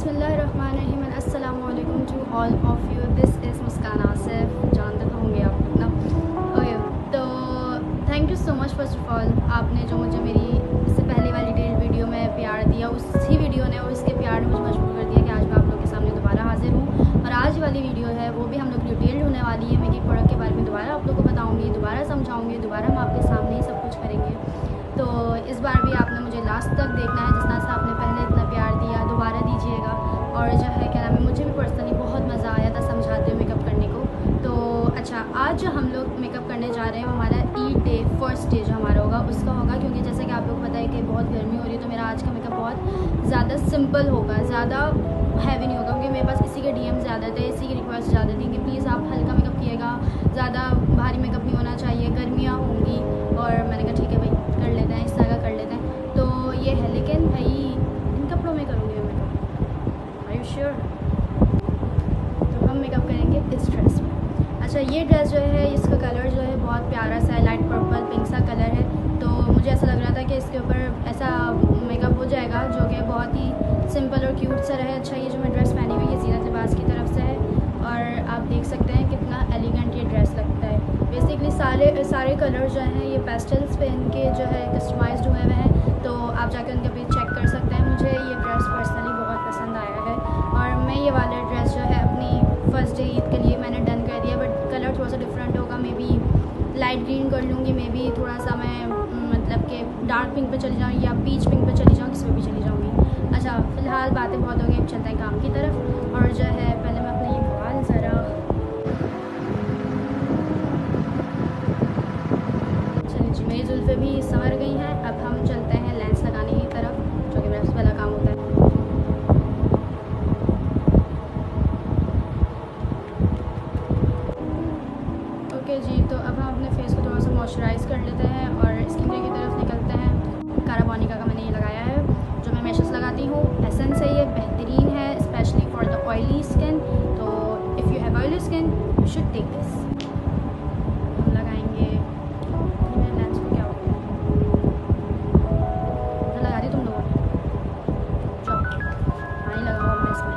बिस्मिल्लाहिर्रहमानिर्रहीम अस्सलाम वालेकुम to all of you. This is Muskan Asif. जानते तो होंगे आप लोग ना। ओके, तो thank you so much first of all, आपने जो मुझे मेरी इससे पहले वाली डिटेल वीडियो में प्यार दिया, उसी वीडियो ने और उसके प्यार ने मुझे मजबूर कर दिया कि आज मैं आप लोग के सामने दोबारा हाजिर हूँ। और आज वाली वीडियो है वो भी हम लोग डिटेल्ड होने वाली है। मेरी प्रोडक्ट के बारे में दोबारा आप लोग को बताऊँगी, दोबारा समझाऊँगी, दोबारा हम आपके सामने ही सब कुछ करेंगे। तो इस बार भी आपने मुझे लास्ट तक देखना है। जिस तरह से आपने पहले इतना प्यार दिया, दोबारा दीजिएगा। और जो है क्या नाम है, मुझे भी पर्सनली बहुत मज़ा आया था समझाते हुए मेकअप करने को। तो अच्छा, आज जो हम लोग मेकअप करने जा रहे हैं वो हमारा ईद डे, फर्स्ट डे जो हमारा होगा उसका होगा। क्योंकि जैसे कि आप लोग को पता है कि बहुत गर्मी हो रही है, तो मेरा आज का मेकअप बहुत ज़्यादा सिंपल होगा, ज़्यादा हैवी नहीं होगा। क्योंकि मेरे पास इसी के डीएम ज़्यादा थे, इसी की रिक्वेस्ट ज़्यादा थी कि प्लीज़ आप हल्का मेकअप किएगा, ज़्यादा भारी मेकअप नहीं होना चाहिए, गर्मियाँ होंगी। और मैंने कहा ठीक है भाई, कर लेते हैं, इस तरह का कर लेते हैं। तो ये है, लेकिन भाई इन कपड़ों में करूँगी मेकअप। Are you sure? तो हम मेकअप करेंगे इस ड्रेस में। अच्छा, ये ड्रेस जो है इसका कलर जो है बहुत प्यारा सा है, लाइट पर्पल पिंक सा कलर है। तो मुझे ऐसा लग रहा था कि इसके ऊपर ऐसा मेकअप हो जाएगा जो कि बहुत ही सिंपल और क्यूट सा रहे। अच्छा, ये जो मैं ड्रेस पहनी हुई है ज़ीनत लिबास की तरफ से है और आप देख सकते हैं कितना एलिगेंट ये ड्रेस लगता है। बेसिकली सारे कलर जो हैं ये पेस्टल्स पे इनके जो है कस्टमाइज्ड हुए हुए हैं। तो आप जाकर उनके पेज चेक कर सकते हैं। मुझे ये ड्रेस पर्सनली बहुत पसंद आया है और मैं ये वाला ड्रेस जो है अपनी फर्स्ट डे ईद के लिए मैंने डन कर दिया। बट कलर थोड़ा सा डिफरेंट होगा, मे बी लाइट ग्रीन कर लूँगी, मे बी थोड़ा सा मैं मतलब कि डार्क पिंक पे चली जाऊँ या पीच पिंक पे चली जाऊँ, किसी पे भी चली जाऊँगी। अच्छा, फ़िलहाल बातें बहुत हो गई, अब चलते हैं काम की तरफ। और जो है पहले मैं अपने ये बाल ज़रा मेरी जुल्फ़ें भी संवर गई हैं। अब हम चलते हैं लेंस लगाने की तरफ, जो कि मेरा सबसे पहला काम होता है। ओके जी, तो अब हम अपने फेस को थोड़ा सा मॉइस्चराइज़ कर लेते हैं और स्किन केयर की तरफ निकलते हैं। काराबोनिका का मैंने ये लगाया है, जो मैं हमेशा लगाती हूँ। एसेंस है, ये बेहतरीन है specially for the oily skin. तो if you have oily skin you should take this. हम लगाएंगे, मेरे लेंस को क्या हो गया, लगा दी तुम लोगों ने, जाओ पानी लगाओ अब मैं इसमें।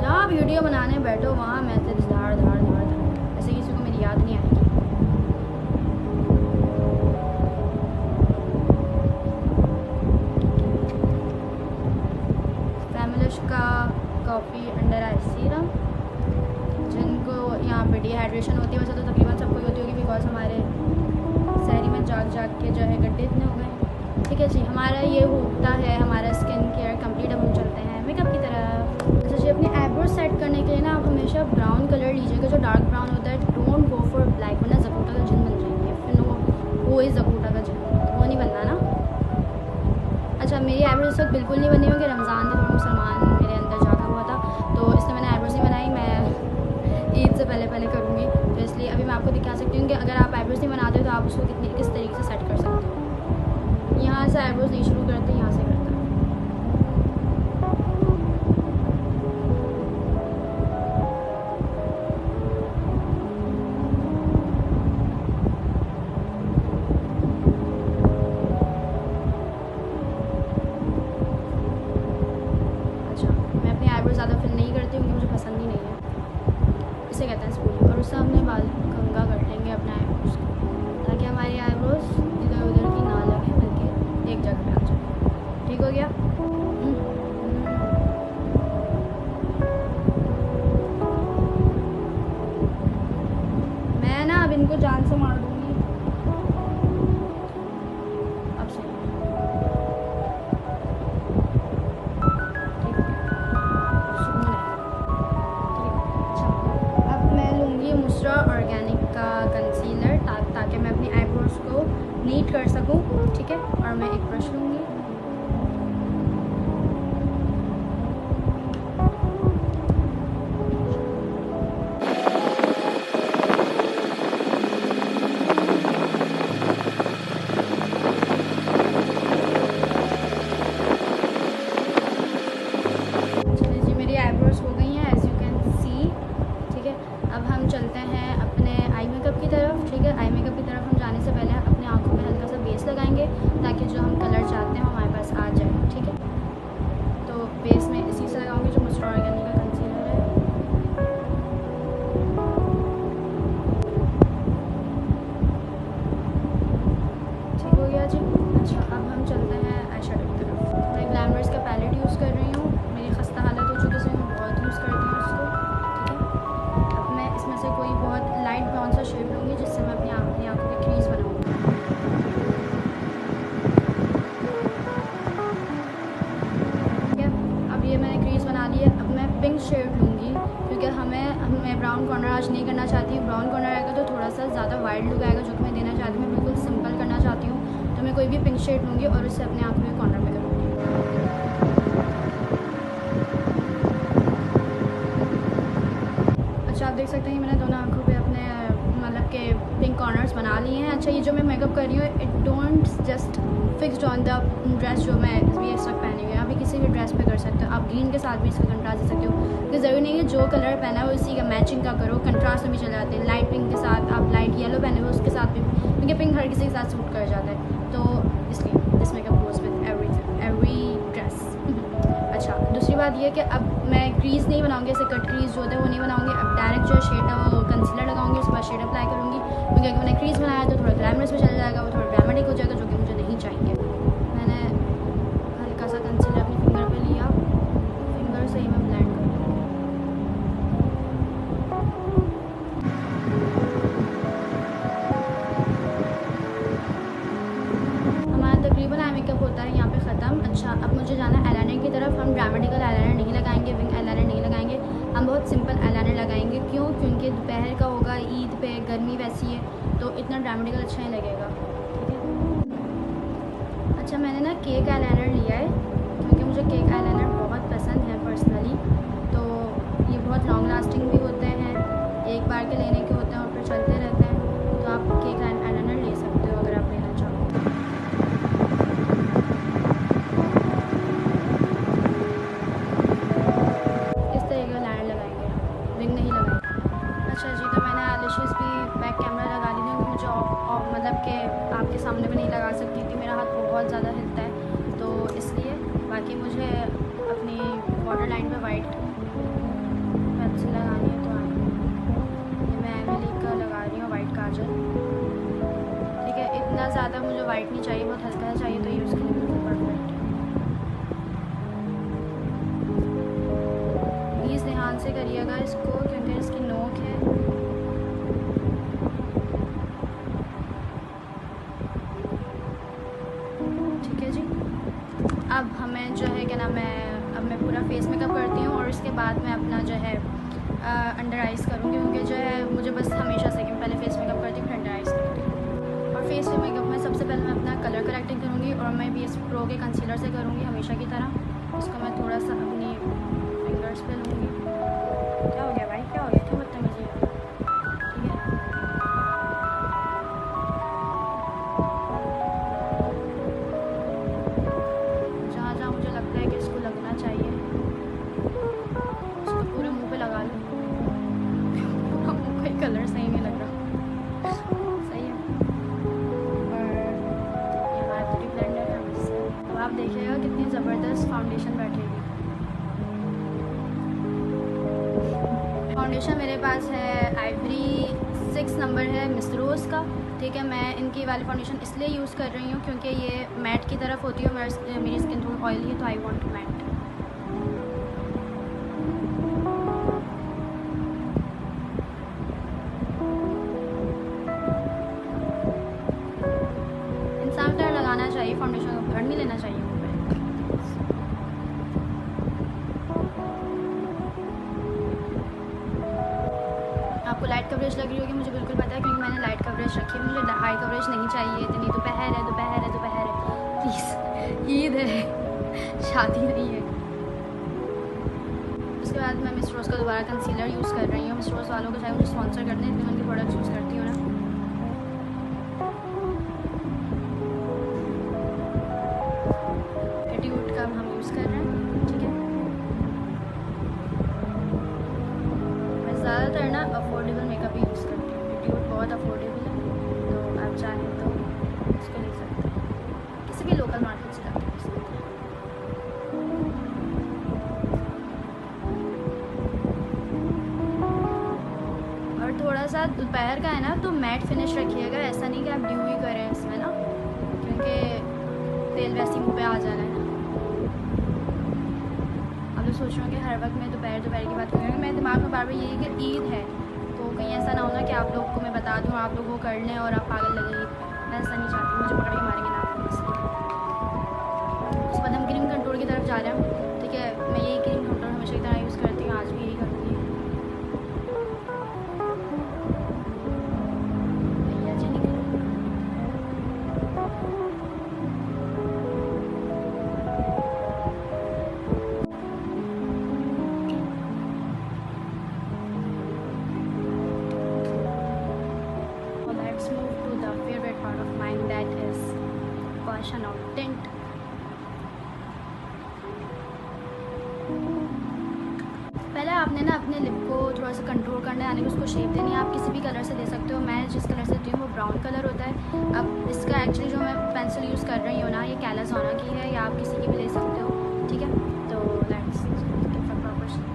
जहाँ वीडियो बनाने बैठो वहाँ मैसेज धाड़ धाड़ धाड़ धाड़, ऐसे किसी को मेरी याद नहीं आएगी। फैमिलिश का कॉफ़ी अंडर आई सीरम, जिनको यहाँ पे डिहाइड्रेशन होती है, वैसे तो तकरीबन सबको होती होगी बिकॉज हमारे शहरी में जाग जाग के जो है गड्ढे इतने हो गए। ठीक है जी, हमारा ये होता है हमारा स्किन केयर कंप्लीट। अब हम चलते हैं मेकअप की तरफ। अच्छा जी, अपने आईब्रोज सेट करने के लिए ना आप हमेशा ब्राउन कलर लीजिएगा, जो डार्क ब्राउन होता है। डोंट गो फॉर ब्लैक, वरना जकूटा का जिन बन जाएंगे। फिर वो ही जकूटा का जिन, वो नहीं बनना ना। अच्छा, मेरी आईब्रोज इस वक्त बिल्कुल नहीं बनी हुई, कि रमज़ान में थोड़ा मुसलमान मेरे अंदर जागा हुआ था, तो इसलिए मैंने आईब्रोज नहीं बनाई। मैं ईद से पहले करूँगी, तो इसलिए अभी मैं आपको दिखा सकती हूँ कि अगर आप आईब्रोज नहीं बनाते हो तो आप उसको किस तरीके से सेट कर सकते हो। यहाँ से आईब्रोज नहीं शुरू करते, यहाँ से करते हैं। अच्छा, मैं अपनी आईब्रोज ज़्यादा फिल नहीं करती क्योंकि मुझे पसंद ही नहीं है, इसे कहते हैं स्पूलिंग। और उससे हमने बाल कंघा कर लेंगे अपने आईब्रोज को, ताकि हमारी आईब्रोज इधर उधर की ना लगे, बल्कि एक जगह पे आ जाए। ठीक हो गया? मैं ना अब इनको जान से मार दूँगी। अब सही है, ठीक हो गया, सुकून है। ठीक है, अच्छा, अब मैं लूँगी मुस्रा ऑर्गेनिक का कंसीलर, ताकि मैं अपनी आईब्रोज को नीट कर सकूँ। ठीक है, और मैं एक ब्रश लूँगी। ब्राउन कॉर्नर आज नहीं करना चाहती हूँ। ब्राउन कॉर्नर आएगा तो थोड़ा सा ज़्यादा वाइड लुक आएगा, जो कि मैं देना चाहती हूँ। मैं बिल्कुल सिंपल करना चाहती हूँ, तो मैं कोई भी पिंक शेड लूँगी और उससे अपने आँखों के कॉर्नर में करूँगी। अच्छा, आप देख सकते हैं मैंने दोनों आँखों पे अपने मतलब के पिंक कॉर्नर्स बना लिए हैं। अच्छा, ये जो मैं मेकअप कर रही हूँ, it don't just fixed on the dress जो मैं भी इस वक्त पहनी हुई है। आप किसी भी ड्रेस पे कर सकते हो। आप ग्रीन के साथ भी इसका कंट्रास्ट दे सकते हो, तो ज़रूरी नहीं है जो कलर पहना है उसी का मैचिंग का करो। कंट्रास्ट में भी चले जाते हैं। लाइट पिंक के साथ आप लाइट येलो पहने हुए उसके साथ भी, क्योंकि पिंक हर किसी के साथ सूट कर जाता है, तो इसलिए this makeup goes with every dress. अच्छा, दूसरी बात ये है कि अब मैं क्रीज़ नहीं बनाऊंगी, ऐसे कट क्रीज़ जो होता है वो नहीं बनाऊंगी। अब डायरेक्ट जो शेड है वो कंसीलर लगाऊंगी, उसके बाद शेड अप्लाई करूँगी, क्योंकि अगर मैंने क्रीज़ बनाया तो थोड़ा ग्लैमरस में चला जाएगा, वो थोड़ा ड्रामेटिक हो जाएगा, जो कि मुझे नहीं चाहिए। मैंने हल्का सा कंसीलर अपनी फिंगर पे लिया, फिंगर से ही मैं ब्लेंड कर दूँ। हमारा तकरीबन आई मेकअप होता है यहाँ पे ख़त्म। अच्छा, अब मुझे जाना है आईलाइनर की तरफ। हम ड्रामेटिकल आईलाइनर नहीं लगाएंगे, विंग आईलाइनर नहीं लगाएंगे, हम बहुत सिंपल आईलाइनर लगाएंगे। क्यों? क्योंकि दोपहर का होगा, ईद पे गर्मी वैसी है, तो इतना ड्रामेटिकल अच्छा नहीं लगेगा। ठीक है। अच्छा, मैंने ना केक आईलाइनर लिया है, क्योंकि मुझे केक आईलाइनर बहुत पसंद है पर्सनली। तो ये बहुत लॉन्ग लास्टिंग भी होते हैं, एक बार के लेने के होते हैं और फिर चलते रहते हैं। तो आप केक आईलाइनर ले सकते हो अगर आप लेना चाहो। अच्छा जी, तो मैंने आईलैशेस भी बैक कैमरा लगा ली थी, क्योंकि मुझे मतलब कि आपके सामने भी नहीं लगा सकती थी, मेरा हाथ बहुत ज़्यादा हिलता है, तो इसलिए। बाकी मुझे अपनी वाटर लाइन पे वाइट पेंसिल लगानी है, तो ये मैं एमिली का लगा रही हूँ वाइट काजल। ठीक है, इतना ज़्यादा मुझे वाइट नहीं चाहिए, बहुत हल्का सा चाहिए, तो यूज़ के लिए बिल्कुल परफेक्ट है। प्लीज़ ध्यान से करिएगा इसको, क्योंकि इसकी नोक है। ठीक है जी, अब हमें जो है क्या नाम है, अब मैं पूरा फेस मेकअप करती हूँ और इसके बाद मैं अपना जो है अंडर आइज़ करूँगी, क्योंकि जो है मुझे बस हमेशा से कि मैं पहले फेस मेकअप करती हूँ फिर अंडर आइज़ करती हूँ। और फेस मेकअप में सबसे पहले मैं अपना कलर करेक्टिंग करूँगी, और मैं भी इस प्रो के कंसीलर से करूँगी हमेशा की तरह। उसको मैं थोड़ा सा अपनी फिंगर्स पे लूँगी। क्या हो गया भाई, क्या हो गया, क्यों बदतमीजी है? ठीक है, जहाँ जहाँ मुझे लगता है कि इसको लगना चाहिए उसको पूरे मुंह पे लगा लूँ। पूरा मुंह का कलर सही नहीं लग रहा। सही है। और ये हमारा ब्यूटी ब्लेंडर है उससे, तो आप देखिएगा कितनी ज़बरदस्त फाउंडेशन बैठेगी। फाउंडेशन मेरे पास है आइवरी 6 नंबर है मिस रोज़ का। ठीक है, मैं इनकी वाली फाउंडेशन इसलिए यूज़ कर रही हूँ क्योंकि ये मैट की तरफ होती है, मेरी स्किन थोड़ी ऑयली है, तो आई वांट मैट। इंसान को लगाना चाहिए फाउंडेशन को, भर नहीं लेना चाहिए मुँह पे। आपको लाइट कवरेज लग रही होगी, मुझे बिल्कुल पता है, क्योंकि मैंने लाइट कवरेज रखी है। मुझे हाई कवरेज नहीं चाहिए इतनी। दोपहर है, दोपहर है, दोपहर है, प्लीज़। ईद है, शादी नहीं है। उसके बाद मैं मिस रोज़ का दोबारा कंसीलर यूज़ कर रही हूँ। मिस रोज़ वालों को चाहे मुझे स्पॉन्सर कर दें, इतने मैं उनके प्रोडक्ट्स यूज़ करती हूँ ना। एटीट्यूड का हम यूज़ कर रहे हैं। ठीक है, मैं ज़्यादातर ना अफोर्डेबल मेकअप ही यूज़ करती हूँ। एटीट्यूड बहुत अफोर्डेबल है, तो आप चाहें तो इसको ले सकते हैं, किसी भी लोकल मार्केट से जाकर ले सकते हैं। और थोड़ा सा दोपहर का है ना, तो मैट फिनिश रखिएगा, ऐसा नहीं कि आप ड्यू ही करें इसमें ना, क्योंकि तेल वैसे मुँह पे आ जाना है ना। आप लोग सोच रहे हो कि हर वक्त मैं दोपहर की बात करूँगी, मेरे दिमाग में बार बार यही कि ईद है, तो कहीं ऐसा ना होना कि आप लोग को मैं बता दूँ, आप लोग वो कर लें और आप पागल लगेंगे। मैं ऐसा नहीं चाहती, मुझे पकड़ के मारेंगे ना। उसके बाद हम क्रीम कंट्रोल की तरफ जा रहे हैं। ठीक है, मैं यही क्रीम कंट्रोल हमेशा की तरह यूज़ करती हूँ, आज भी यही करूँगी। आपने ना अपने लिप को थोड़ा सा कंट्रोल करना है, यानी कि उसको शेप देनी है। आप किसी भी कलर से दे सकते हो। मैं जिस कलर से देती हूँ वो ब्राउन कलर होता है। अब इसका एक्चुअली जो मैं पेंसिल यूज़ कर रही हूँ ना, ये कैलाज़ोना की है, या आप किसी की भी ले सकते हो, ठीक है। तो let's give a proper shape.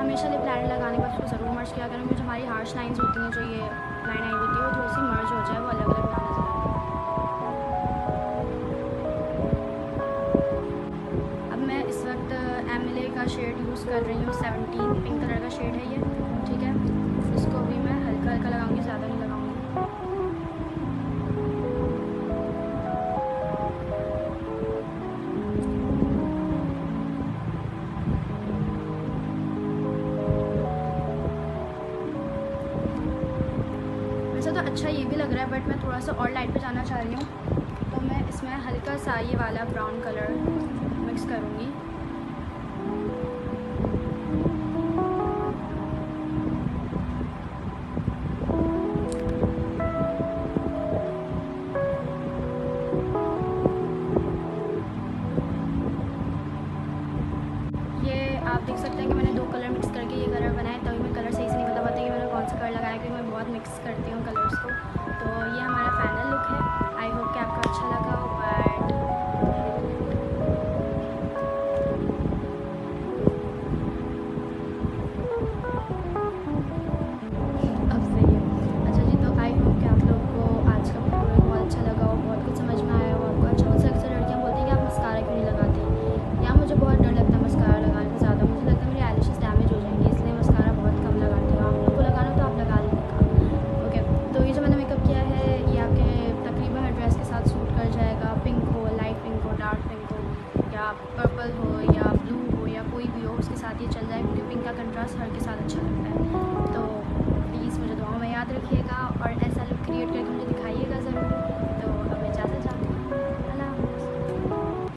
हमेशा लिप लाइनर लगाने के बाद उसको ज़रूर मर्ज किया करें, क्योंकि जो हमारी हार्श लाइन्स होती हैं, जो ये लाइन आई होती है, वो थोड़ी सी मर्ज हो जाए, वो अलग अलग ना नजर आए। अब मैं इस वक्त एमएलए का शेड यूज़ कर रही हूँ, 17 पिंक कलर का शेड है ये, ठीक है। इसको भी मैं हल्का हल्का लगाऊंगी, ज़्यादा नहीं लगाऊंगी। वैसे तो अच्छा ये भी लग रहा है, बट मैं थोड़ा सा और लाइट पे जाना चाह रही हूँ, तो मैं इसमें हल्का सा ये वाला ब्राउन कलर मिक्स करूँगी।